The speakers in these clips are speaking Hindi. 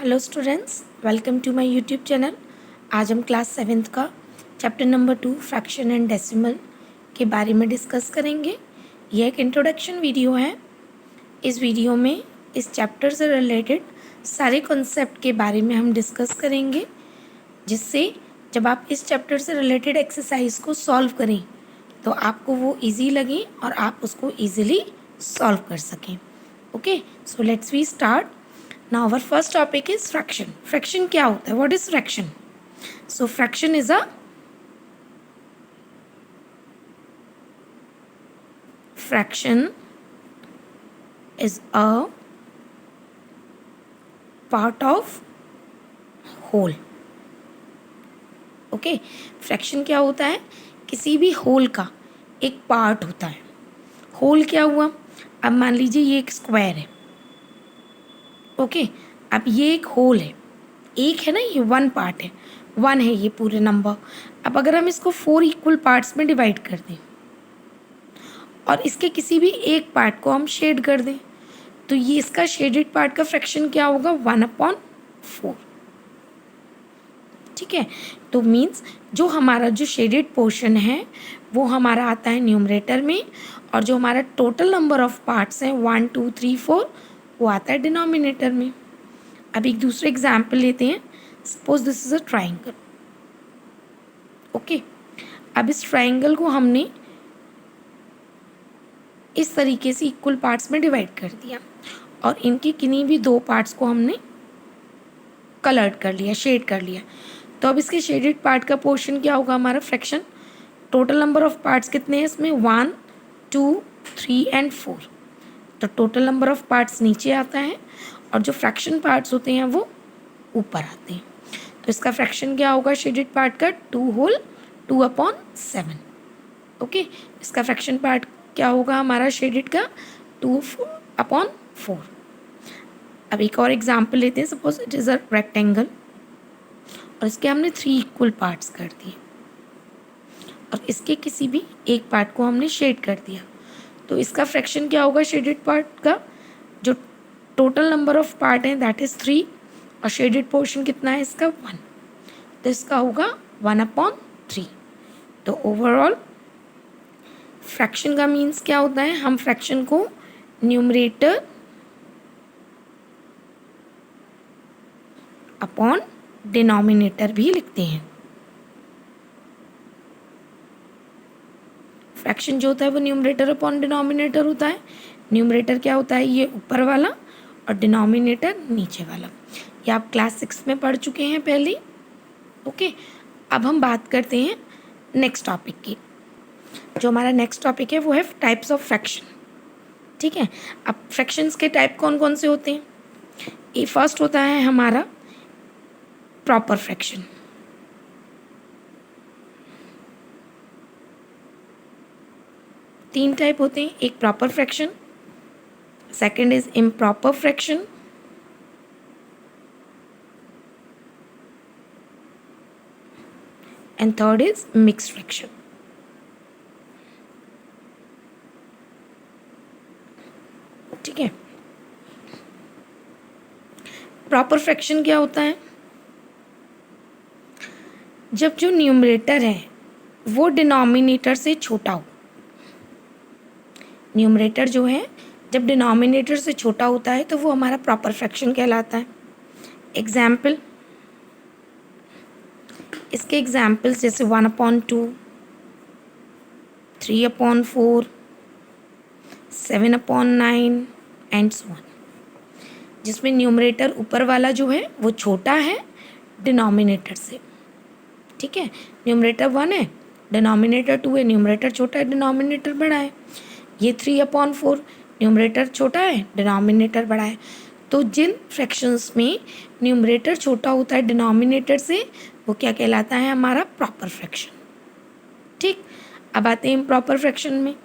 Hello students, welcome to my YouTube channel. आज हम क्लास 7th का chapter number 2 fraction and decimal के बारे में डिस्कस करेंगे। यह एक इंट्रोडक्शन वीडियो है। इस वीडियो में इस चैप्टर से रिलेटेड सारे कॉन्सेप्ट के बारे में हम डिस्कस करेंगे, जिससे जब आप इस चैप्टर से रिलेटेड एक्सरसाइज को सॉल्व करें तो आपको वो ईजी लगे और आप उसको ईजिली सॉल्व कर सकें। Okay, so let's we start. Now our first topic is fraction. Fraction क्या होता है? What is fraction? So fraction is a part of whole. Okay, fraction क्या होता है? किसी भी whole का एक part होता है। whole क्या हुआ? अब मान लीजिए ये एक स्क्वायर है। ओके, अब ये एक होल है, एक है ना, ये वन पार्ट है, वन है ये पूरे नंबर। अब अगर हम इसको 4 इक्वल पार्ट्स में डिवाइड कर दें और इसके किसी भी एक पार्ट को हम शेड कर दें तो ये इसका शेडेड पार्ट का फ्रैक्शन क्या होगा? 1/4। ठीक है, तो मीन्स जो हमारा जो शेडेड पोर्शन है वो हमारा आता है न्यूमरेटर में, और जो हमारा टोटल नंबर ऑफ पार्ट्स हैं 1 2 3 4 वो आता है डिनोमिनेटर में। अब एक दूसरे एग्जाम्पल लेते हैं। Suppose this is a triangle. Okay, अब इस ट्राइंगल को हमने इस तरीके से इक्वल पार्ट्स में डिवाइड कर दिया और इनके किन्हीं भी दो पार्ट्स को हमने कलर्ड कर लिया, शेड कर लिया। तो अब इसके शेडेड पार्ट का पोर्शन क्या होगा? हमारा fraction. Total number of parts कितने हैं इसमें? 1 2 3 एंड 4। तो टोटल नंबर ऑफ पार्ट्स नीचे आता है और जो फ्रैक्शन पार्ट्स होते हैं वो ऊपर आते हैं। तो इसका फ्रैक्शन क्या होगा शेडेड पार्ट का? 2/7। ओके, इसका फ्रैक्शन पार्ट क्या होगा हमारा शेडेड का? 2/4। अब एक और एग्जांपल लेते हैं। Suppose it is a rectangle और इसके हमने 3 इक्वल पार्ट्स कर दिए और इसके किसी भी एक पार्ट को हमने शेड कर दिया। तो इसका फ्रैक्शन क्या होगा शेडेड पार्ट का? जो टोटल नंबर ऑफ पार्ट है दैट इज़ 3 और शेडेड पोर्शन कितना है इसका? 1। तो इसका होगा 1/3। तो ओवरऑल फ्रैक्शन का मीन्स क्या होता है? हम फ्रैक्शन को न्यूमरेटर अपॉन डिनोमिनेटर भी लिखते हैं। फ्रैक्शन जो होता है वो न्यूमरेटर अपॉन डिनोमिनेटर होता है। न्यूमरेटर क्या होता है? ये ऊपर वाला, और डिनोमिनेटर नीचे वाला। ये आप क्लास 6 में पढ़ चुके हैं पहले। ओके, अब हम बात करते हैं नेक्स्ट टॉपिक की। जो हमारा नेक्स्ट टॉपिक है वो है टाइप्स ऑफ फ्रैक्शन। ठीक है, अब फ्रैक्शंस के टाइप कौन कौन से होते हैं? ये फर्स्ट होता है हमारा प्रॉपर फ्रैक्शन। तीन टाइप होते हैं। एक proper fraction, second is improper fraction, and third is mixed fraction. ठीक है, प्रॉपर फ्रैक्शन क्या होता है? जब जो न्यूमरेटर है वो डिनोमिनेटर से छोटा हो। न्यूमरेटर जो है जब डिनोमिनेटर से छोटा होता है तो वो हमारा प्रॉपर फ्रैक्शन कहलाता है। एग्जाम्पल, इसके एग्जाम्पल्स जैसे 1/2, 3/4, 7/9 एंड सो ऑन, जिसमें न्यूमरेटर ऊपर वाला जो है वो छोटा है डिनोमिनेटर से। ठीक है, न्यूमरेटर 1 है, डिनोमिनेटर 2 है, न्यूमरेटर छोटा है, डिनोमिनेटर बड़ा है। ये 3/4, न्यूमरेटर छोटा है, डिनोमिनेटर बड़ा है। तो जिन फ्रैक्शंस में न्यूमरेटर छोटा होता है डिनोमिनेटर से वो क्या कहलाता है? हमारा प्रॉपर फ्रैक्शन। ठीक, अब आते हैं इम्प्रॉपर फ्रैक्शन में।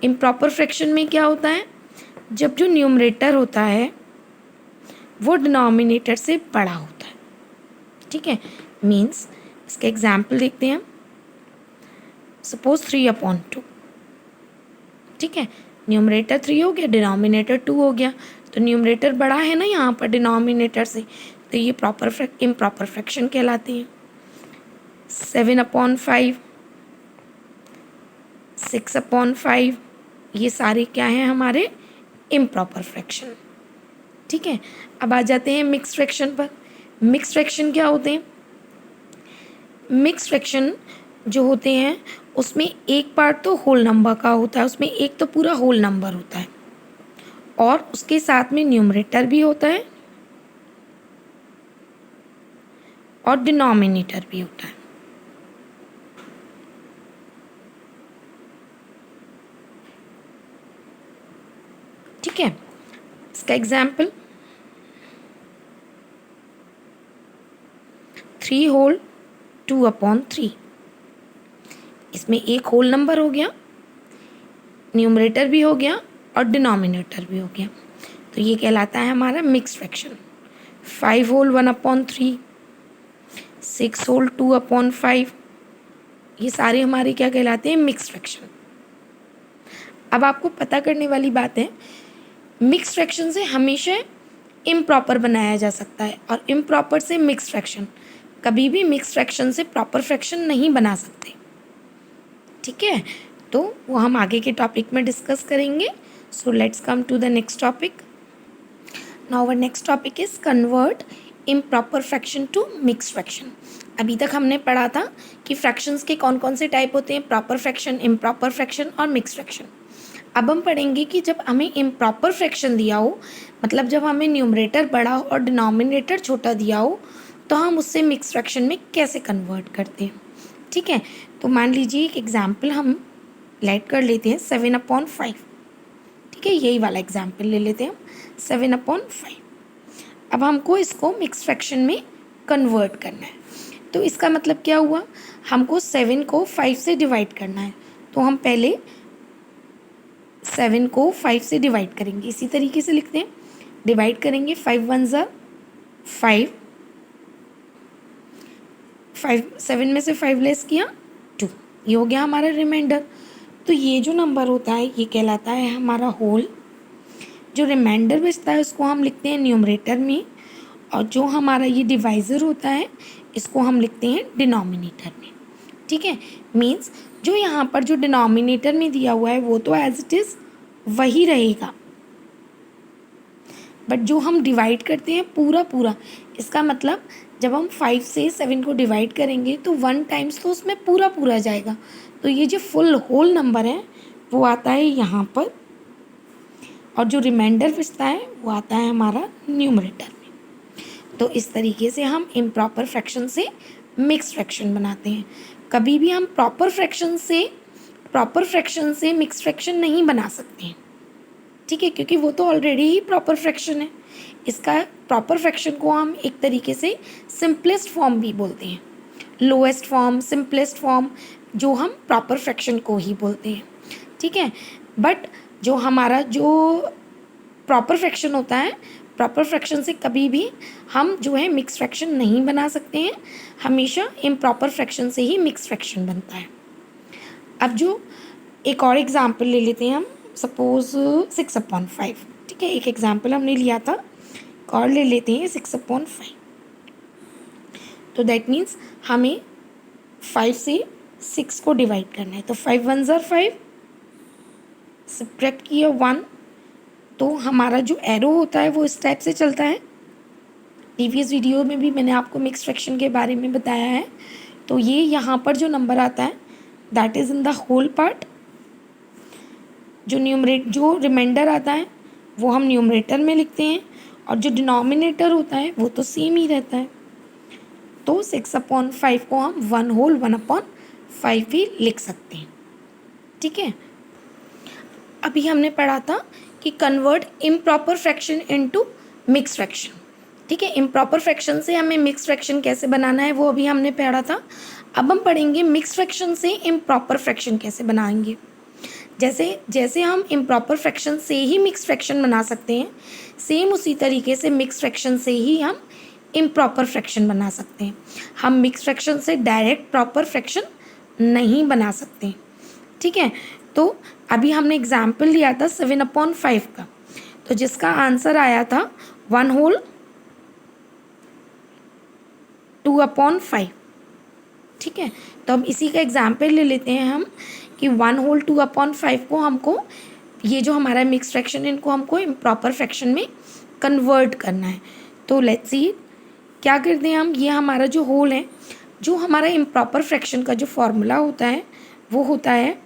इम्प्रॉपर फ्रैक्शन में क्या होता है? जब जो न्यूमरेटर होता है वो डिनोमिनेटर से बड़ा होता है। ठीक है, मीन्स इसके एग्जाम्पल देखते हैं। सपोज 3/2। ठीक है, न्यूमरेटर 3 हो गया, डिनोमिनेटर 2 हो गया, तो न्यूमरेटर बड़ा है ना यहाँ पर डिनोमिनेटर से, तो ये इम्प्रॉपर फ्रैक्शन कहलाती है। 7/5, 6/5, ये सारे क्या हैं हमारे इम्प्रॉपर फ्रैक्शन। ठीक है, अब आ जाते हैं मिक्स फ्रैक्शन पर। मिक्स फ्रैक्शन क्या होते हैं? मिक्स फ्रैक्शन जो होते हैं उसमें एक पार्ट तो होल नंबर का होता है, उसमें एक तो पूरा होल नंबर होता है और उसके साथ में न्यूमरेटर भी होता है और डिनोमिनेटर भी होता है। ठीक है, इसका एग्जाम्पल 3 होल 2/3, इसमें एक होल नंबर हो गया, न्यूमरेटर भी हो गया और डिनोमिनेटर भी हो गया, तो ये कहलाता है हमारा मिक्स फ्रैक्शन। 5 होल 1/3, 6 होल 2/5, ये सारे हमारे क्या कहलाते हैं? Mix fraction. अब आपको पता करने वाली बात है, मिक्स फ्रैक्शन से हमेशा इम्प्रॉपर बनाया जा सकता है और इम्प्रॉपर से मिक्स फ्रैक्शन, कभी भी मिक्स फ्रैक्शन से प्रॉपर फ्रैक्शन नहीं बना सकते। ठीक है, तो वो हम आगे के टॉपिक में डिस्कस करेंगे। So let's come to the next topic. Now our next topic is convert improper fraction to mix fraction. अभी तक हमने पढ़ा था कि फ्रैक्शंस के कौन कौन से टाइप होते हैं, प्रॉपर फ्रैक्शन, इम्प्रॉपर फ्रैक्शन और मिक्स फ्रैक्शन। अब हम पढ़ेंगे कि जब हमें इम्प्रॉपर फ्रैक्शन दिया हो, मतलब जब हमें न्यूमरेटर बड़ा हो और डिनोमिनेटर छोटा दिया हो, तो हम उससे मिक्स फ्रैक्शन में कैसे कन्वर्ट करते हैं। ठीक है, तो मान लीजिए एक एग्जाम्पल हम लेट कर लेते हैं 7/5। ठीक है, यही वाला एग्जाम्पल ले लेते हैं हम 7/5। अब हमको इसको मिक्स फ्रैक्शन में कन्वर्ट करना है, तो इसका मतलब क्या हुआ, हमको 7 को 5 से डिवाइड करना है, तो हम पहले 7 को 5 से डिवाइड करेंगे। इसी तरीके से लिखते हैं, डिवाइड करेंगे 5 1 ज़ा 5, 7 में से 5 लेस किया 2, ये हो गया हमारा रिमाइंडर। तो ये जो नंबर होता है ये कहलाता है हमारा होल। जो रिमाइंडर बचता है उसको हम लिखते हैं न्यूमरेटर में, और जो हमारा ये डिवाइज़र होता है इसको हम लिखते हैं डिनोमिनेटर में। ठीक है, मीन्स जो यहाँ पर जो डिनोमिनेटर में दिया हुआ है वो तो एज इट इज़ वही रहेगा, बट जो हम डिवाइड करते हैं पूरा पूरा, इसका मतलब जब हम 5 से 7 को डिवाइड करेंगे तो 1 टाइम्स तो उसमें पूरा पूरा जाएगा, तो ये जो फुल होल नंबर है वो आता है यहाँ पर, और जो रिमाइंडर बचता है वो आता है हमारा न्यूमरेटर में। तो इस तरीके से हम इम्प्रॉपर फ्रैक्शन से मिक्स फ्रैक्शन बनाते हैं। कभी भी हम प्रॉपर फ्रैक्शन से मिक्स फ्रैक्शन नहीं बना सकते हैं। ठीक है, क्योंकि वो तो ऑलरेडी ही प्रॉपर फ्रैक्शन है। इसका प्रॉपर फ्रैक्शन को हम एक तरीके से सिंपलेस्ट फॉर्म भी बोलते हैं, लोएस्ट फॉर्म, सिंपलेस्ट फॉर्म, जो हम प्रॉपर फ्रैक्शन को ही बोलते हैं। ठीक है, बट जो हमारा जो प्रॉपर फ्रैक्शन होता है, प्रॉपर फ्रैक्शन से कभी भी हम जो है मिक्स फ्रैक्शन नहीं बना सकते हैं, हमेशा इम्प्रॉपर फ्रैक्शन से ही मिक्स फ्रैक्शन बनता है। अब जो एक और एग्जाम्पल ले लेते हैं हम, सपोज़ 6/5। ठीक है, एक एग्जाम्पल हमने लिया था, और ले लेते हैं 6/5। तो दैट मीन्स हमें 5 से 6 को डिवाइड करना है, तो 5 1 ज़ा 5, सब्ट्रैक्ट किया 1, तो हमारा जो एरो होता है वो इस टाइप से चलता है। प्रीवियस वीडियो में भी मैंने आपको मिक्स फ्रैक्शन के बारे में बताया है। तो ये यहाँ पर जो नंबर आता है that is in the whole part, जो रिमाइंडर आता है वो हम न्यूमरेटर में लिखते हैं, और जो डिनोमिनेटर होता है वो तो सेम ही रहता है। तो 6/5 को हम 1 होल 1/5 भी लिख सकते हैं। ठीक है, अभी हमने पढ़ा था कि convert improper fraction into mix fraction. ठीक है, इम्प्रॉपर फ्रैक्शन से हमें मिक्स फ्रैक्शन कैसे बनाना है वो अभी हमने पढ़ा था। अब हम पढ़ेंगे मिक्स फ्रैक्शन से इम्प्रॉपर फ्रैक्शन कैसे बनाएंगे। जैसे हम इम्प्रॉपर फ्रैक्शन से ही मिक्स फ्रैक्शन बना सकते हैं, सेम उसी तरीके से मिक्स फ्रैक्शन से ही हम इम्प्रॉपर फ्रैक्शन बना सकते हैं। हम मिक्स फ्रैक्शन से डायरेक्ट प्रॉपर फ्रैक्शन नहीं बना सकते। ठीक है, तो अभी हमने एग्जाम्पल लिया था 7/5 का, तो जिसका आंसर आया था 1/2/5। ठीक है, तो अब इसी का एग्जाम्पल ले लेते हैं हम कि 1/2/5 को हमको, ये जो हमारा मिक्स फ्रैक्शन है इनको हमको इम्प्रॉपर फ्रैक्शन में कन्वर्ट करना है। तो लेट्स सी क्या करते हैं हम, ये हमारा जो होल है, जो हमारा इम्प्रॉपर फ्रैक्शन का जो फॉर्मूला होता है वो होता है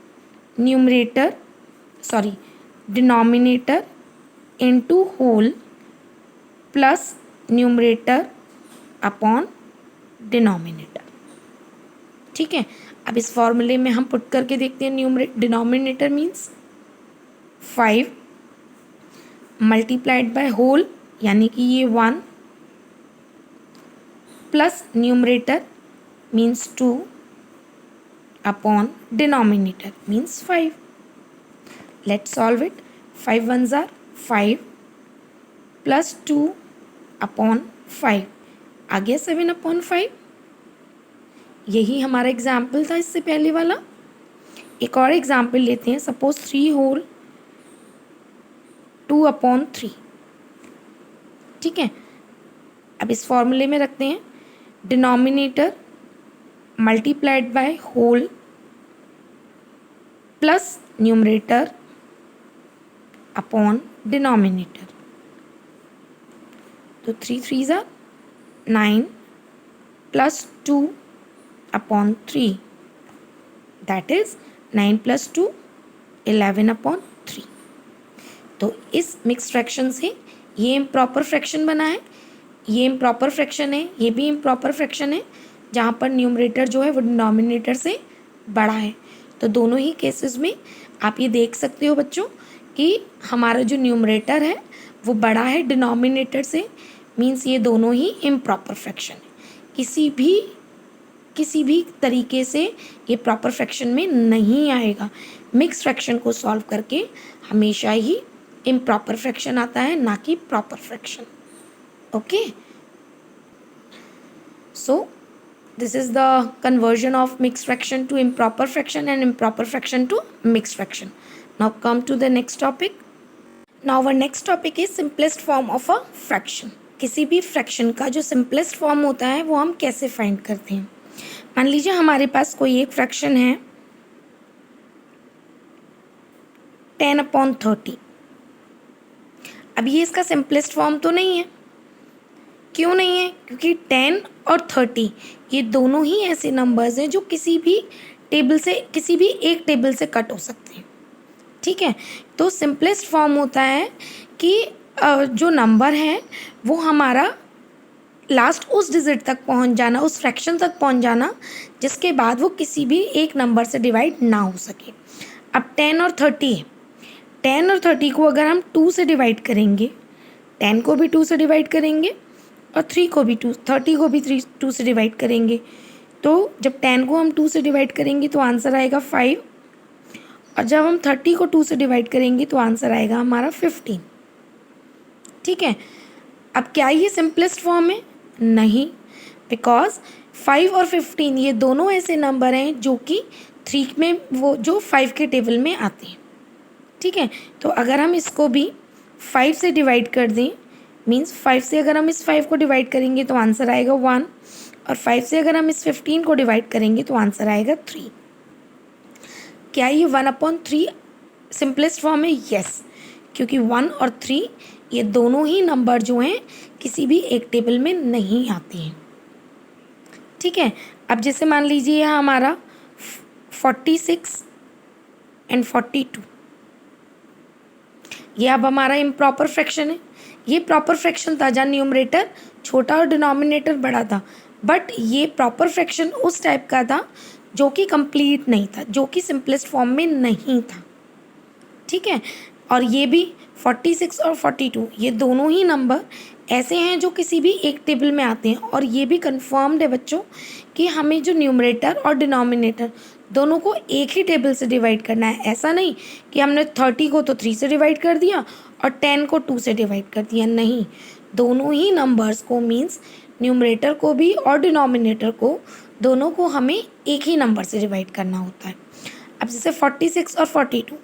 denominator into whole plus numerator upon denominator. ठीक है, अब इस फॉर्मूले में हम पुट करके देखते हैं। Denominator means 5 multiplied by whole यानी कि ये 1 plus numerator means 2 upon denominator means 5। Let's solve it. 5 1s are 5 plus 2 upon 5 आ गया 7/5। यही हमारा एग्जाम्पल था इससे पहले वाला। एक और एग्जाम्पल लेते हैं। Suppose 3 whole 2/3। ठीक है, अब इस फॉर्मूले में रखते हैं denominator multiplied by whole plus numerator upon denominator. तो 3 3s are 9 plus 2/3 that is 9 plus 2 11/3। तो इस मिक्स फ्रैक्शन से ये इम्प्रॉपर फ्रैक्शन बना है, ये इम्प्रॉपर फ्रैक्शन है, ये भी इम्प्रॉपर फ्रैक्शन है जहाँ पर न्यूमरेटर जो है वो डिनोमिनेटर से बड़ा है। तो दोनों ही केसेस में आप ये देख सकते हो बच्चों कि हमारा जो न्यूमरेटर है वो बड़ा है डिनोमिनेटर से, मीन्स ये दोनों ही इम्प्रॉपर फ्रैक्शन है। किसी भी तरीके से ये प्रॉपर फ्रैक्शन में नहीं आएगा। मिक्स फ्रैक्शन को सॉल्व करके हमेशा ही इम्प्रॉपर फ्रैक्शन आता है, ना कि proper fraction. Okay, so this is the conversion of mixed fraction to improper fraction and improper fraction to mixed fraction. Now come to the next topic. Now our next topic is simplest form of a fraction. किसी भी फ्रैक्शन का जो सिंपलेस्ट फॉर्म होता है वो हम कैसे फाइंड करते हैं। मान लीजिए हमारे पास कोई एक फ्रैक्शन है 10/30। अब ये इसका सिंपलेस्ट फॉर्म तो नहीं है। क्यों नहीं है? क्योंकि 10 और 30 ये दोनों ही ऐसे नंबर्स हैं जो किसी भी एक टेबल से कट हो सकते हैं। ठीक है, तो सिंपलेस्ट फॉर्म होता है कि जो नंबर है वो हमारा लास्ट उस डिजिट तक पहुंच जाना, उस फ्रैक्शन तक पहुंच जाना जिसके बाद वो किसी भी एक नंबर से डिवाइड ना हो सके। अब 10 और 30 है, 10 और 30 को अगर हम 2 से डिवाइड करेंगे, 10 को भी 2 से डिवाइड करेंगे और 3 को भी 30 को भी 2 से डिवाइड करेंगे। तो जब 10 को हम 2 से डिवाइड करेंगे तो आंसर आएगा 5, और जब हम 30 को 2 से डिवाइड करेंगे तो आंसर आएगा हमारा 15। ठीक है, अब क्या ये सिंपलेस्ट फॉर्म है? नहीं, बिकॉज 5 और 15 ये दोनों ऐसे नंबर हैं जो कि 3 में वो जो 5 के टेबल में आते हैं। ठीक है, तो अगर हम इसको भी 5 से डिवाइड कर दें, मीन्स 5 से अगर हम इस 5 को डिवाइड करेंगे तो आंसर आएगा 1, और 5 से अगर हम इस 15 को डिवाइड करेंगे तो आंसर आएगा 3। क्या ये 1/3 सिंपलेस्ट फॉर्म है? यस, क्योंकि 1 और 3 ये दोनों ही नंबर जो हैं किसी भी एक टेबल में नहीं आते हैं। ठीक है, अब जैसे मान लीजिए यहाँ हमारा 46 एंड 42, ये अब हमारा इम्प्रॉपर फ्रैक्शन है। ये प्रॉपर फ्रैक्शन था जहाँ न्यूमरेटर छोटा और डिनोमिनेटर बड़ा था, बट ये प्रॉपर फ्रैक्शन उस टाइप का था जो कि कंप्लीट नहीं था, जो कि सिंपलेस्ट फॉर्म में नहीं था। ठीक है, और ये भी 46 और 42 ये दोनों ही नंबर ऐसे हैं जो किसी भी एक टेबल में आते हैं, और ये भी कंफर्म्ड है बच्चों कि हमें जो न्यूमरेटर और डिनोमिनेटर दोनों को एक ही टेबल से डिवाइड करना है। ऐसा नहीं कि हमने 30 को तो 3 से डिवाइड कर दिया और 10 को 2 से डिवाइड कर दिया, नहीं, दोनों ही नंबर्स को, मीन्स न्यूमरेटर को भी और डिनोमिनेटर को, दोनों को हमें एक ही नंबर से डिवाइड करना होता है। अब जैसे 46 और 42,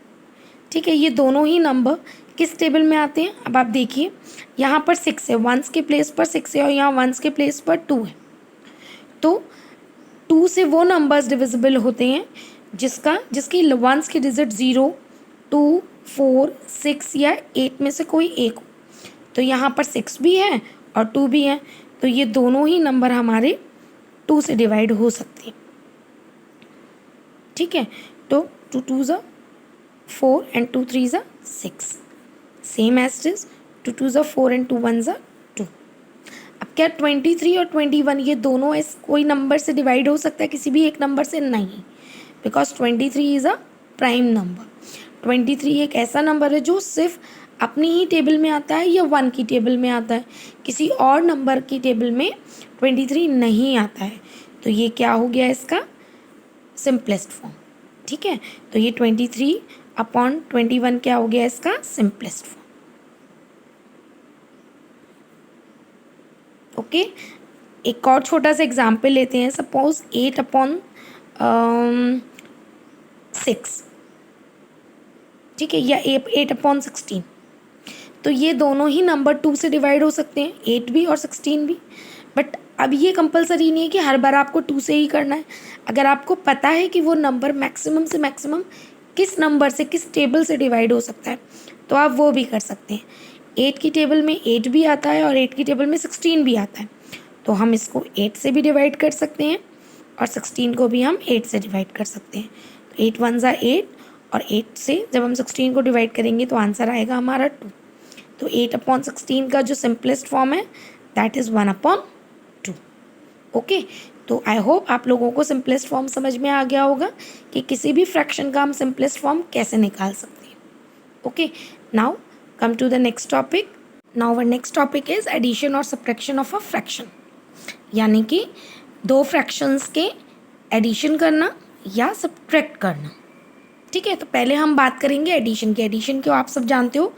ठीक है, ये दोनों ही नंबर किस टेबल में आते हैं? अब आप देखिए यहाँ पर 6 है, वंस के प्लेस पर 6 है और यहाँ वंस के प्लेस पर 2 है। तो 2 से वो नंबर्स डिविजिबल होते हैं जिसकी वंस की डिजिट 0, 2, 4, 6 या 8 में से कोई एक हो। तो यहाँ पर 6 भी है और 2 भी है, तो ये दोनों ही नंबर हमारे 2 से डिवाइड हो सकते हैं। ठीक है, तो 2 2 ज़ा 4 एंड 2 3 ज़ा 6, सेम एज इज 2 2 ज़ा 4 एंड 2 1 ज़ा 2। अब क्या 23 और 21 ये दोनों इस कोई नंबर से डिवाइड हो सकता है किसी भी एक नंबर से? नहीं, because 23 is a prime number. 23 एक ऐसा नंबर है जो सिर्फ अपनी ही टेबल में आता है या 1 की टेबल में आता है, किसी और नंबर की टेबल में 23 नहीं आता है। तो ये क्या हो गया इसका सिंपलेस्ट फॉर्म। ठीक है, तो ये 23/21 क्या हो गया इसका सिंपलेस्ट फॉर्म। ओके, एक और छोटा सा एग्जाम्पल लेते हैं। सपोज 8/6, ठीक है, या 8/16। तो ये दोनों ही नंबर 2 से डिवाइड हो सकते हैं, 8 भी और 16 भी। बट अब ये कंपलसरी नहीं है कि हर बार आपको 2 से ही करना है। अगर आपको पता है कि वो नंबर मैक्सिमम से मैक्सिमम किस नंबर से किस टेबल से डिवाइड हो सकता है तो आप वो भी कर सकते हैं। 8 की टेबल में 8 भी आता है और 8 की टेबल में 16 भी आता है, तो हम इसको 8 से भी डिवाइड कर सकते हैं और 16 को भी हम 8 से डिवाइड कर सकते हैं। तो 8 1 ज़ा 8 और 8 से जब हम 16 को डिवाइड करेंगे तो आंसर आएगा हमारा 2। तो 8/16 का जो सिंपलेस्ट फॉर्म है दैट इज़ 1/2। ओके, तो आई होप आप लोगों को सिंपलेस्ट फॉर्म समझ में आ गया होगा कि किसी भी फ्रैक्शन का हम सिंपलेस्ट फॉर्म कैसे निकाल सकते हैं। Okay, now come to the next topic. Now our next topic is addition और सब्ट्रैक्शन ऑफ अ फ्रैक्शन, यानी कि दो फ्रैक्शंस के एडिशन करना या सब्ट्रैक्ट करना। ठीक है, तो पहले हम बात करेंगे एडिशन की। एडिशन को आप सब जानते हो,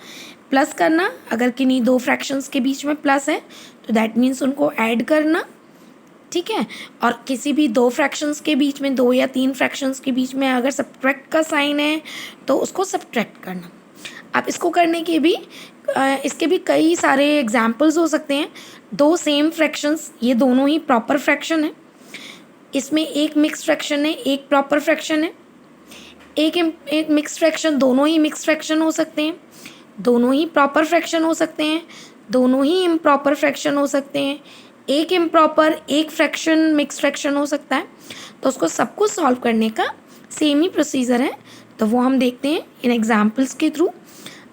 प्लस करना। अगर किन्हीं दो फ्रैक्शंस के बीच में प्लस है तो दैट मीन्स उनको ऐड करना। ठीक है, और किसी भी दो फ्रैक्शंस के बीच में, 2 या 3 फ्रैक्शंस के बीच में अगर सब्ट्रैक्ट का साइन है तो उसको सब्ट्रैक्ट करना। आप इसको करने के भी इसके भी कई सारे एग्जाम्पल्स हो सकते हैं। दो सेम फ्रैक्शंस, ये दोनों ही प्रॉपर फ्रैक्शन है, इसमें एक मिक्स फ्रैक्शन है, एक प्रॉपर फ्रैक्शन है। एक मिक्स फ्रैक्शन, दोनों ही मिक्स फ्रैक्शन हो सकते हैं, दोनों ही प्रॉपर फ्रैक्शन हो सकते हैं, दोनों ही इम्प्रॉपर फ्रैक्शन हो सकते हैं, एक इम्प्रॉपर एक फ्रैक्शन मिक्स फ्रैक्शन हो सकता है। तो उसको सबको सॉल्व करने का सेम ही प्रोसीजर है, तो वो हम देखते हैं इन एग्जाम्पल्स के थ्रू।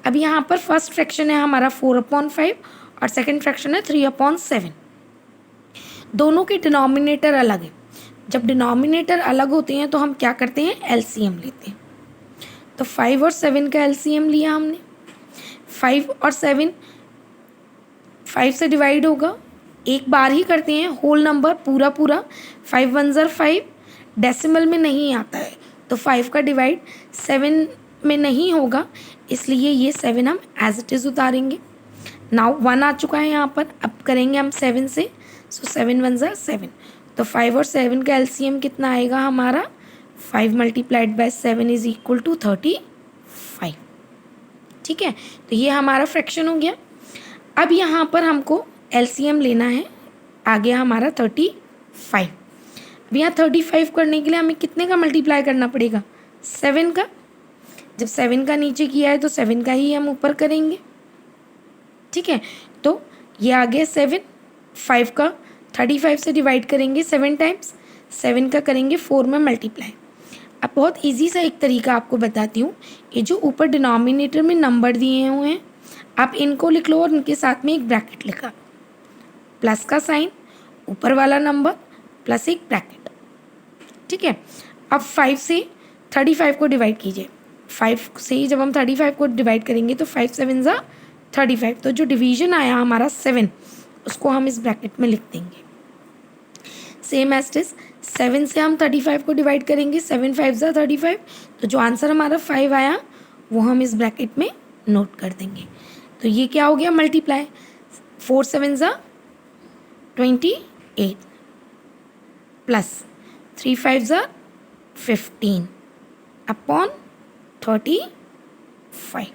अब यहाँ पर फर्स्ट फ्रैक्शन है हमारा 4/5 और सेकेंड फ्रैक्शन है 3/7। दोनों के डिनोमिनेटर अलग है। जब डिनोमिनेटर अलग होते हैं तो हम क्या करते हैं, एलसीएम लेते हैं। तो 5 और 7 का एलसीएम लिया हमने। 5 और 7 5 से डिवाइड होगा, एक बार ही करते हैं होल नंबर पूरा पूरा। 5 1 ज़र 5, डेसिमल में नहीं आता है तो 5 का डिवाइड 7 में नहीं होगा, इसलिए ये 7 हम एज इट इज़ उतारेंगे। नाउ 1 आ चुका है यहाँ पर, अब करेंगे हम 7 से। सो 7 1 ज़र 7, तो 5 और 7 का एलसीएम कितना आएगा हमारा, 5 × 7 इज इक्वल टू 35। ठीक है, तो ये हमारा फ्रैक्शन हो गया। अब यहाँ पर हमको एलसीएम लेना है, आ गया हमारा 35। अब यहाँ 35 करने के लिए हमें कितने का मल्टीप्लाई करना पड़ेगा, 7 का। जब 7 का नीचे किया है तो 7 का ही हम ऊपर करेंगे। ठीक है, तो ये आ गया 7। 5 का 35 से डिवाइड करेंगे 7 टाइम्स, 7 का करेंगे 4 में मल्टीप्लाई। अब बहुत इजी सा एक तरीका आपको बताती हूँ। ये जो ऊपर डिनोमिनेटर में नंबर दिए हुए हैं आप इनको लिख लो और उनके साथ में एक ब्रैकेट लिखा, प्लस का साइन, ऊपर वाला नंबर प्लस एक ब्रैकेट। ठीक है, अब 5 से 35 को डिवाइड कीजिए। 5 से ही जब हम 35 को डिवाइड करेंगे तो 5 7 ज़ा 35, तो जो डिवीजन आया हमारा 7 उसको हम इस ब्रैकेट में लिख देंगे। सेम एज इज 7 से हम 35 को डिवाइड करेंगे, 7 5 ज़ा 35, तो जो आंसर हमारा 5 आया वो हम इस ब्रैकेट में नोट कर देंगे। तो ये क्या हो गया, मल्टीप्लाई। 4 7 ज़ा 28 प्लस 3 5 ज़ा 15 अपॉन 35।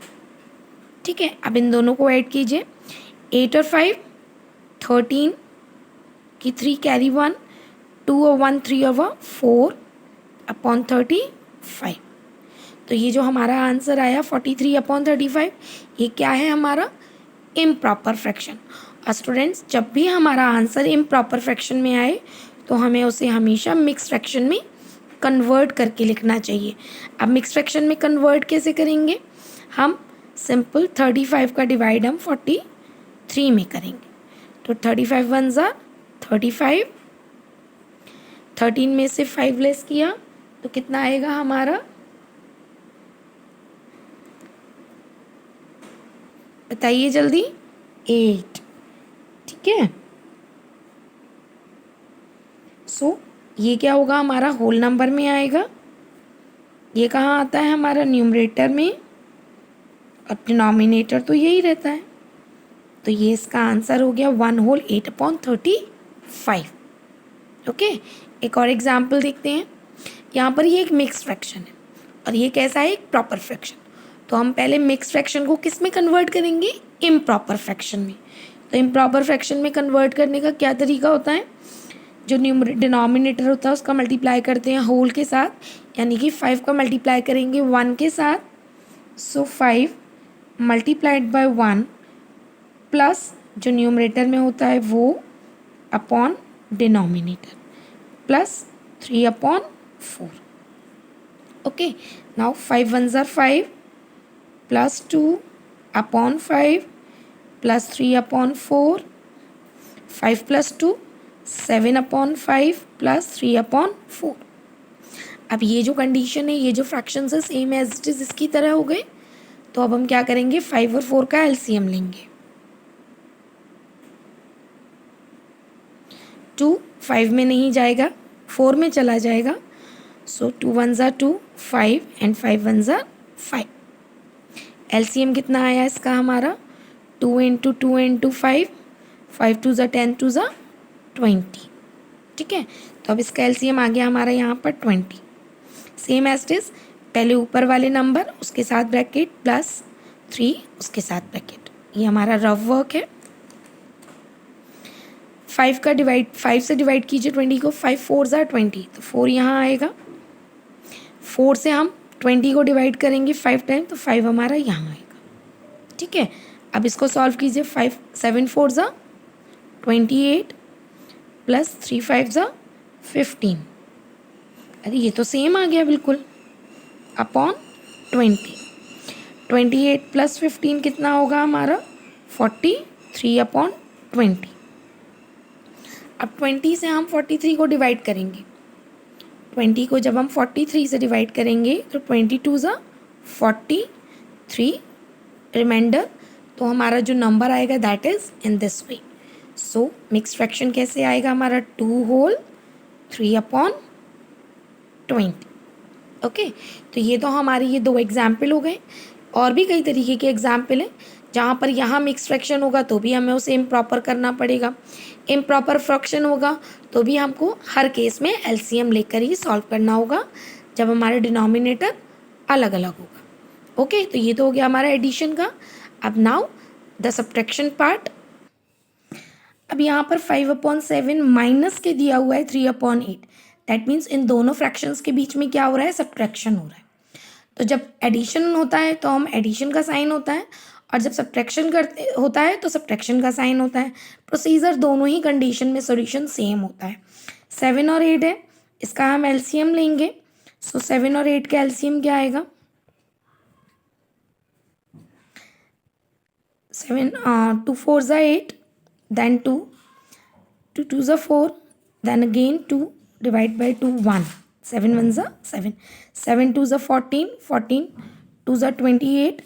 ठीक है, अब इन दोनों को ऐड कीजिए, 8 और 5 13 की 3 कैरी 1, 2 और 1 3 और 1 4 अपॉन 35। तो ये जो हमारा आंसर आया 43 अपॉन 35, ये क्या है हमारा इम्प्रॉपर फ्रैक्शन। और स्टूडेंट्स जब भी हमारा आंसर इम्प्रॉपर फ्रैक्शन में आए तो हमें उसे हमेशा मिक्स फ्रैक्शन में कन्वर्ट करके लिखना चाहिए। अब मिक्स फ्रैक्शन में कन्वर्ट कैसे करेंगे, हम सिंपल 35 का डिवाइड हम 43 में करेंगे। तो 35 वन ज़ा 35, 13 में से 5 लेस किया तो कितना आएगा हमारा, बताइए जल्दी, 8। ठीक है, सो ये क्या होगा हमारा होल नंबर में आएगा। ये कहाँ आता है हमारा न्यूमरेटर में, और डिनोमिनेटर तो यही रहता है। तो ये इसका आंसर हो गया 1 होल 8 अपॉन 35। ओके, एक और एग्जाम्पल देखते हैं। यहाँ पर ये एक मिक्स फ्रैक्शन है और ये कैसा है, एक प्रॉपर फ्रैक्शन। तो हम पहले मिक्स फ्रैक्शन को किस में कन्वर्ट करेंगे, इम्प्रॉपर फ्रैक्शन में। तो इम्प्रॉपर फ्रैक्शन में कन्वर्ट करने का क्या तरीका होता है, जो डिनोमिनेटर होता है उसका मल्टीप्लाई करते हैं होल के साथ, यानी कि 5 का मल्टीप्लाई करेंगे 1 के साथ। सो 5 मल्टीप्लाइड बाय 1 प्लस जो न्यूमरेटर में होता है वो upon denominator plus 3 upon 4। Okay, now 5 one ज़ार 5 plus 2 upon 5 plus 3 upon 4, 5 plus 2 7 upon 5 plus 3 upon 4। अब ये जो कंडीशन है, ये जो फ्रैक्शन है सेम एज इट इज इसकी तरह हो गए। तो अब हम क्या करेंगे, 5 और 4 का एलसीएम लेंगे। 2 5 में नहीं जाएगा, 4 में चला जाएगा। सो 2 वन ज़ा 2 5 एंड 5 वन ज़ा 5। एलसीएम कितना आया इसका हमारा, 2 इंटू 2 इंटू 5, 5 टू ज़ा 10 टू ज़ा 20। ठीक है, तो अब इसका एलसीएम आ गया हमारा यहाँ पर 20। सेम एज इट इज, पहले ऊपर वाले नंबर उसके साथ ब्रैकेट प्लस 3 उसके साथ ब्रैकेट। ये हमारा रफ वर्क है। 5 से डिवाइड कीजिए 20 को, 5 4 ज़ा 20, तो 4 यहाँ आएगा। 4 से हम 20 को डिवाइड करेंगे 5 टाइम, तो 5 हमारा यहाँ आएगा। ठीक है, अब इसको सॉल्व कीजिए, 5 7 4 ज़ा 28 प्लस 3 5 ज़ा 15। अरे ये तो सेम आ गया बिल्कुल, अपॉन 20। 28 प्लस 15 कितना होगा हमारा, 43 अपॉन 20। अब 20 से हम 43 को डिवाइड करेंगे। 20 को जब हम 43 से डिवाइड करेंगे तो 22 ज़ा 43 रिमाइंडर, तो हमारा जो नंबर आएगा that is in this way. So mix fraction कैसे आएगा हमारा, 2 होल 3 अपॉन 20। ओके, तो ये तो हमारे ये 2 एग्जाम्पल हो गए। और भी कई तरीके के एग्जाम्पल हैं जहाँ पर यहाँ मिक्स फ्रैक्शन होगा तो भी हमें उसे इम्प्रॉपर करना पड़ेगा, इम्प्रॉपर फ्रैक्शन होगा तो भी हमको हर केस में एलसीएम लेकर ही सॉल्व करना होगा जब हमारे डिनोमिनेटर अलग अलग होगा। ओके, तो ये तो हो गया हमारा एडिशन का। अब नाउ द सब्ट्रैक्शन पार्ट। अब यहाँ पर 5/7 माइनस के दिया हुआ है 3/8। दैट मीन्स इन दोनों फ्रैक्शंस के बीच में क्या हो रहा है, सब्ट्रैक्शन हो रहा है। तो जब एडिशन होता है तो हम एडिशन का साइन होता है, और जब सब्ट्रैक्शन करते होता है तो सब्ट्रैक्शन का साइन होता है। प्रोसीजर दोनों ही कंडीशन में सॉल्यूशन सेम होता है। 7 और 8 है, इसका हम एलसीएम लेंगे। सो 7 और 8 का एलसीएम क्या आएगा, 7 2 4 ज़ा 8, then 2 2 2 ज़ा 4, then again 2 divide by 2 1, 7 1 ज़ा 7, 7 2 ज़ा 14, 14 2 ज़ा 28,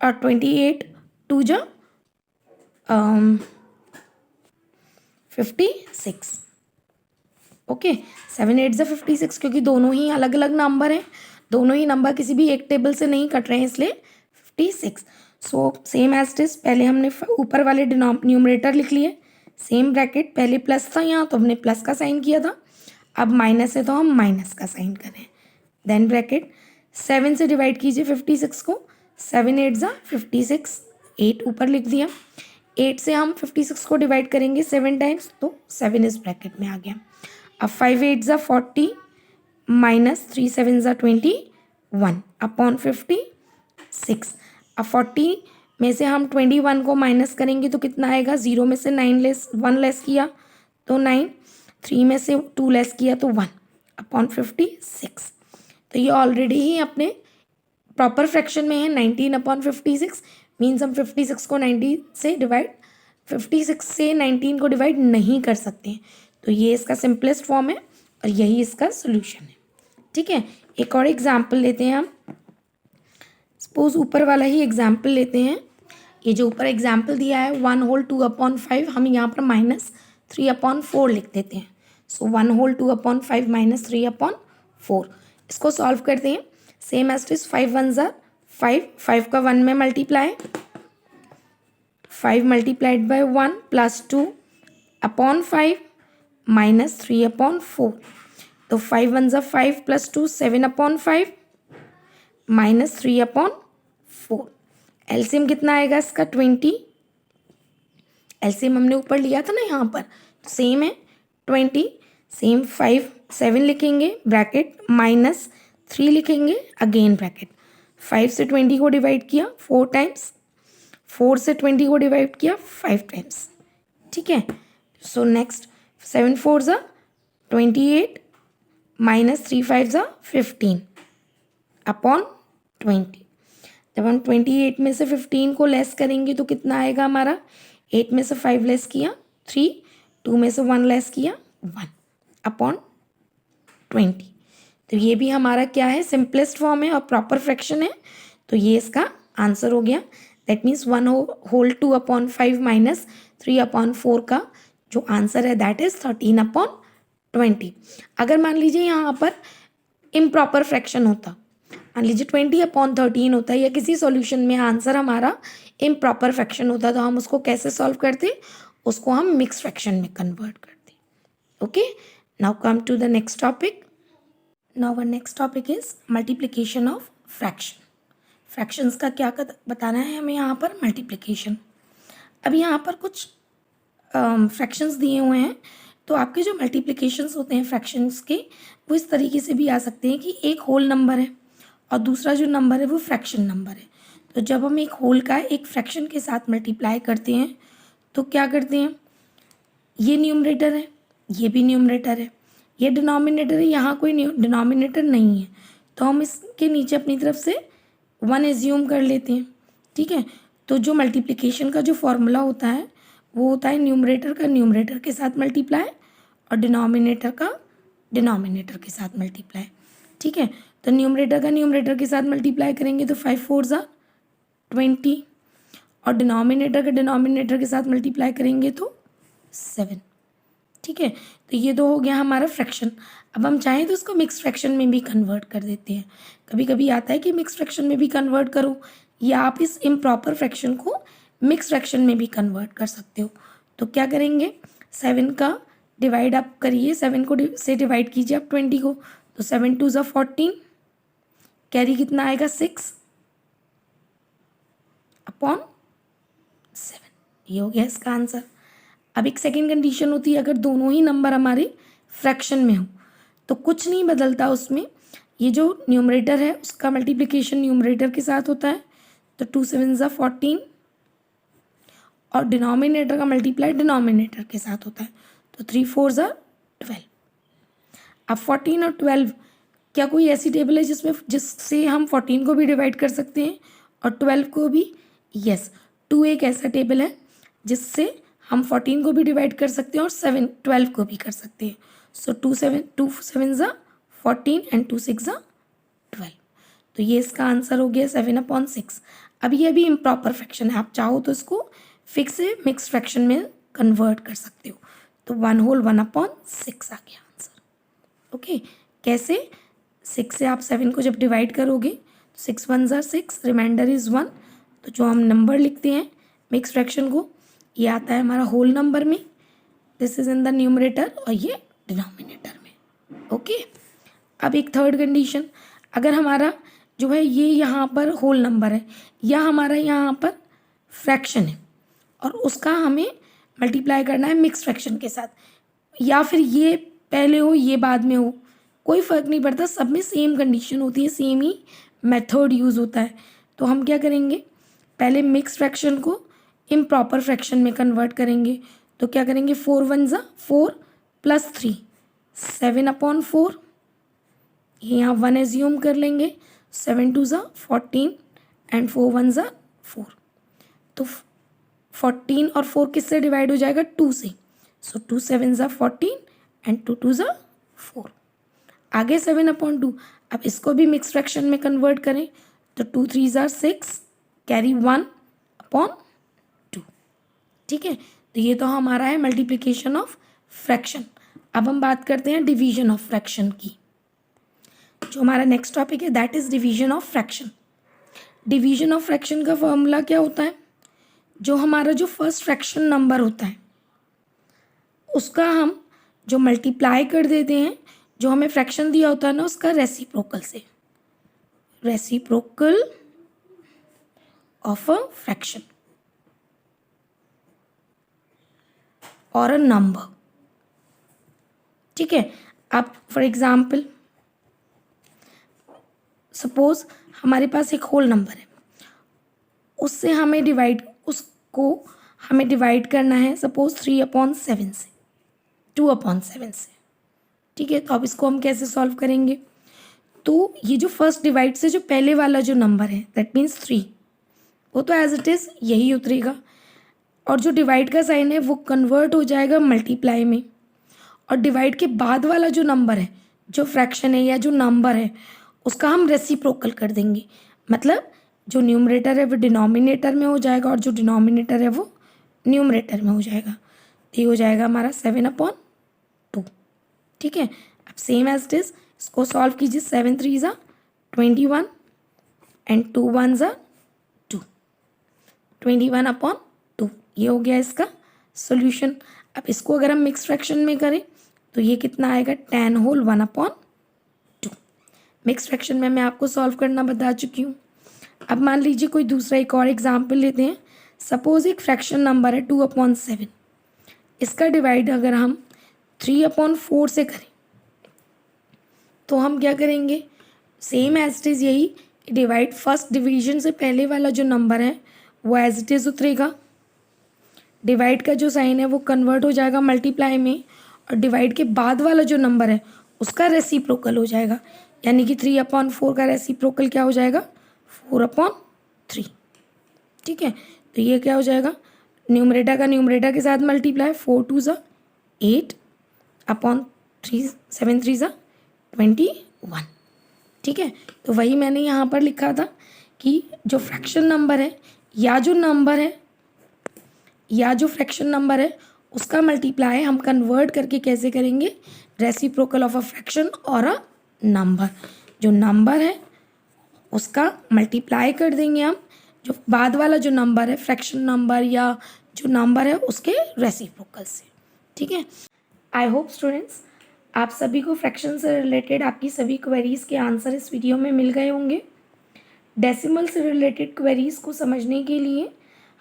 और 28 2 ज़ा 56। ओके, 7 8 ज़ा 56, क्योंकि दोनों ही अलग अलग नंबर हैं, दोनों ही नंबर किसी भी एक टेबल से नहीं कट रहे हैं, इसलिए 56। So same as it is, पहले हमने ऊपर वाले न्यूमरेटर लिख लिए, सेम ब्रैकेट, पहले प्लस था यहाँ तो हमने प्लस का साइन किया था, अब माइनस है तो हम माइनस का साइन करें। देन ब्रैकेट 7 से डिवाइड कीजिए 56 को, 7 8 ज़ा 56, 8 ऊपर लिख दिया। 8 से हम 56 को डिवाइड करेंगे 7 टाइम्स, तो 7 इस ब्रैकेट में आ गया। अब 5 8 ज़ा 40 माइनस 3 7 ज़ा 21 अपॉन 56। अब 40 में से हम 21 को माइनस करेंगे तो कितना आएगा, 0 में से 9 लेस 1 लेस किया तो 9, 3 में से 2 लेस किया तो 1 अपॉन 56। तो ये ऑलरेडी ही अपने प्रॉपर फ्रैक्शन में है। 19 अपॉन 56 मीन्स हम 56 को 56 से 19 को डिवाइड नहीं कर सकते हैं। तो ये इसका सिंपलेस्ट फॉर्म है और यही इसका सोल्यूशन है। ठीक है, एक और एग्जाम्पल लेते हैं हम। सपोज ऊपर वाला ही एग्जाम्पल लेते हैं। ये जो ऊपर एग्जाम्पल दिया है 1 होल 2 अपॉन 5, हम यहाँ पर माइनस 3 अपॉन 4 लिख देते हैं। सो 1 होल 2 अपॉन 5 माइनस 3 अपॉन 4। इसको सॉल्व करते हैं। सेम एज इट इज 5 1 ज़ा 5, 5 का 1 में multiply, 5 multiplied by 1 plus 2 upon 5 minus 3 upon 4। तो 5 1 ज़ा 5 plus 2 7 upon 5 minus 3 upon 4। LCM कितना आएगा इसका 20। एलसीएम हमने ऊपर लिया था ना यहाँ पर, तो सेम है 20। सेम 5 7 लिखेंगे ब्रैकेट माइनस 3 लिखेंगे अगेन ब्रैकेट। 5 से 20 को डिवाइड किया 4 टाइम्स, 4 से 20 को डिवाइड किया 5 टाइम्स। ठीक है, सो नेक्स्ट 7 4 ज़ा 28 माइनस 3 5 ज़ा 15 अपॉन 20। जब हम 28 में से 15 को लेस करेंगे तो कितना आएगा हमारा, 8 में से 5 लेस किया 3, 2 में से 1 लेस किया 1 अपॉन 20। तो ये भी हमारा क्या है, सिंपलेस्ट फॉर्म है और प्रॉपर फ्रैक्शन है। तो ये इसका आंसर हो गया। That means 1 whole 2 upon 5 minus 3 upon 4 का जो आंसर है दैट इज 13 अपॉन 20। अगर मान लीजिए यहाँ पर इम्प्रॉपर फ्रैक्शन होता, मान लीजिए 20 अपॉन 13 होता है या किसी सॉल्यूशन में आंसर हमारा इम्प्रॉपर फ्रैक्शन होता, तो हम उसको कैसे सॉल्व करते, उसको हम मिक्स फ्रैक्शन में कन्वर्ट करते। Okay, now come to the next topic. Now our next topic is multiplication of fraction. Fractions का क्या बताना है हमें यहाँ पर, मल्टीप्लिकेशन। अब यहाँ पर कुछ फ्रैक्शंस दिए हुए हैं, तो आपके जो मल्टीप्लिकेशंस होते हैं फ्रैक्शंस के, वो इस तरीके से भी आ सकते हैं कि एक होल नंबर है और दूसरा जो नंबर है वो फ्रैक्शन नंबर है। तो जब हम एक होल का एक फ्रैक्शन के साथ मल्टीप्लाई करते हैं तो क्या करते हैं, ये न्यूमरेटर है, ये भी न्यूमरेटर है, ये डिनोमिनेटर है, यहाँ कोई डिनोमिनेटर नहीं है, तो हम इसके नीचे अपनी तरफ से 1 एज्यूम कर लेते हैं। ठीक है, तो जो मल्टीप्लिकेशन का जो फॉर्मूला होता है वो होता है न्यूमरेटर का न्यूमरेटर के साथ मल्टीप्लाई और डिनोमिनेटर का डिनोमिनेटर के साथ मल्टीप्लाई। ठीक है, तो न्यूमरेटर का न्यूमरेटर के साथ मल्टीप्लाई करेंगे तो 5 4 ज़ा 20 और डिनोमिनेटर का डिनोमिनेटर के साथ मल्टीप्लाई करेंगे तो 7। ठीक है, तो ये दो हो गया हमारा फ्रैक्शन। अब हम चाहें तो इसको मिक्स फ्रैक्शन में भी कन्वर्ट कर देते हैं। कभी कभी आता है कि मिक्स फ्रैक्शन में भी कन्वर्ट करो, या आप इस इम्प्रॉपर फ्रैक्शन को मिक्स फ्रैक्शन में भी कन्वर्ट कर सकते हो। तो क्या करेंगे, 7 का डिवाइड आप करिए, 7 को से डिवाइड कीजिए आप 20 को, तो 7 2 ज़ा 14, कैरी कितना आएगा 6 अपॉन 7। ये हो गया इसका आंसर। अब एक सेकेंड कंडीशन होती है, अगर दोनों ही नंबर हमारे फ्रैक्शन में हो तो कुछ नहीं बदलता उसमें, ये जो न्यूमरेटर है उसका मल्टीप्लिकेशन न्यूमरेटर के साथ होता है, तो 2 7 ज़ा 14 और डिनोमिनेटर का मल्टीप्लाई डिनोमिनेटर के साथ होता है, तो 3 4 ज़ा 12। अब 14 और 12, क्या कोई ऐसी टेबल है जिससे हम 14 को भी डिवाइड कर सकते हैं और 12 को भी? यस, 2 एक ऐसा टेबल है जिससे हम 14 को भी डिवाइड कर सकते हैं और 12 को भी कर सकते हैं। सो 2 7 ज़ा 14 एंड 2 6 ज़ा 12। तो ये इसका आंसर हो गया 7 अपॉन 6। अब ये भी इम्प्रॉपर फ्रैक्शन है, आप चाहो तो इसको फिक्स से मिक्स फ्रैक्शन में कन्वर्ट कर सकते हो। तो 1 होल 1 अपॉन 6 आ गया आंसर। ओके, कैसे, 6 से आप 7 को जब डिवाइड करोगे तो 6 1 ज़ा 6, रिमाइंडर इज़ 1। तो जो हम नंबर लिखते हैं मिक्स फ्रैक्शन को, ये आता है हमारा होल नंबर में, this is in the numerator और ये डिनोमिनेटर में। ओके, अब एक थर्ड कंडीशन, अगर हमारा जो है ये यहाँ पर होल नंबर है, या हमारा यहाँ पर फ्रैक्शन है, और उसका हमें मल्टीप्लाई करना है मिक्स फ्रैक्शन के साथ, या फिर ये पहले हो ये बाद में हो, कोई फ़र्क नहीं पड़ता, सब में सेम कंडीशन होती है, सेम ही मेथड यूज़ होता है। तो हम क्या करेंगे, पहले मिक्स फ्रैक्शन को इम्प्रॉपर फ्रैक्शन में कन्वर्ट करेंगे। तो क्या करेंगे, 4 1 ज़ा 4 + 3 7/4, यहाँ 1 एज्यूम कर लेंगे, 7 2 ज़ा 14 एंड 4 1 ज़ा 4। तो 14 और 4 किससे डिवाइड हो जाएगा, 2 से। सो 2 7 ज़ा 14 एंड 2 2 ज़ा 4। आगे 7/2, अब इसको भी मिक्स फ्रैक्शन में कन्वर्ट करें तो 2 3 ज़ा 6, कैरी 1/2। ठीक है, तो ये तो हमारा है मल्टीप्लिकेशन ऑफ फ्रैक्शन। अब हम बात करते हैं डिवीजन ऑफ फ्रैक्शन की। जो हमारा नेक्स्ट टॉपिक है that is division of fraction. Division of fraction का फॉर्मूला क्या होता है, जो हमारा जो फर्स्ट फ्रैक्शन नंबर होता है उसका हम जो मल्टीप्लाई कर देते हैं, जो हमें फ्रैक्शन दिया होता है ना उसका रेसिप्रोकल से, रेसिप्रोकल ऑफ अ फ्रैक्शन और अ नंबर। ठीक है, अब फॉर एग्जाम्पल सपोज हमारे पास एक होल नंबर है, उसको हमें डिवाइड करना है सपोज 3/7 से, 2/7 से। ठीक है, तो अब इसको हम कैसे सॉल्व करेंगे, तो ये जो फर्स्ट डिवाइड से जो पहले वाला जो नंबर है दैट मीन्स 3, वो तो एज इट इज़ यही उतरेगा, और जो डिवाइड का साइन है वो कन्वर्ट हो जाएगा मल्टीप्लाई में, और डिवाइड के बाद वाला जो नंबर है, जो फ्रैक्शन है या जो नंबर है, उसका हम रेसिप्रोकल कर देंगे। मतलब जो न्यूमरेटर है वो डिनोमिनेटर में हो जाएगा और जो डिनोमिनेटर है वो न्यूमरेटर में हो जाएगा। तो ये हो जाएगा हमारा 7/2। ठीक है, अब सेम एज इट इज़ इसको सॉल्व कीजिए। 7 3 ज़ा 21 एंड 2 1 ज़ा 2, 21/2। ये हो गया इसका सॉल्यूशन। अब इसको अगर हम मिक्स फ्रैक्शन में करें तो ये कितना आएगा, 10 होल 1/2। मिक्स फ्रैक्शन में मैं आपको सॉल्व करना बता चुकी हूँ। अब मान लीजिए कोई दूसरा एक और एग्जाम्पल लेते हैं। सपोज एक फ्रैक्शन नंबर है 2/7, इसका डिवाइड अगर हम 3/4 से करें तो हम क्या करेंगे, सेम एज इट इज़ यही डिवाइड फर्स्ट डिवीजन से पहले वाला जो नंबर है वो एज इट इज़ उतरेगा, डिवाइड का जो साइन है वो कन्वर्ट हो जाएगा मल्टीप्लाई में, और डिवाइड के बाद वाला जो नंबर है उसका रेसिप्रोकल हो जाएगा, यानी कि 3/4 का रेसिप्रोकल क्या हो जाएगा, 4/3। ठीक है, तो ये क्या हो जाएगा, न्यूमरेटर का न्यूमरेटर के साथ मल्टीप्लाई, 4 2 ज़ा 8/3, 7 3 ज़ा 21। ठीक है, तो वही मैंने यहाँ पर लिखा था कि जो फ्रैक्शन नंबर है या जो नंबर है या जो फ्रैक्शन नंबर है उसका मल्टीप्लाई हम कन्वर्ट करके कैसे करेंगे, रेसिप्रोकल ऑफ अ फ्रैक्शन और अ नंबर। जो नंबर है उसका मल्टीप्लाई कर देंगे हम जो बाद वाला जो नंबर है फ्रैक्शन नंबर या जो नंबर है उसके रेसिप्रोकल से। ठीक है, आई होप स्टूडेंट्स आप सभी को फ्रैक्शन से रिलेटेड आपकी सभी क्वेरीज़ के आंसर इस वीडियो में मिल गए होंगे। डेसिमल से रिलेटेड क्वेरीज़ को समझने के लिए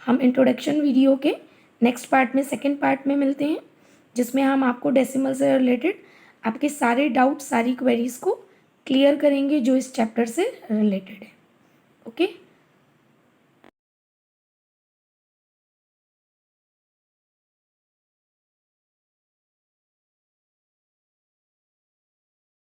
हम इंट्रोडक्शन वीडियो के नेक्स्ट पार्ट में, सेकंड पार्ट में मिलते हैं, जिसमें हम आपको डेसिमल से रिलेटेड आपके सारे डाउट, सारी क्वेरीज़ को क्लियर करेंगे जो इस चैप्टर से रिलेटेड है। ओके।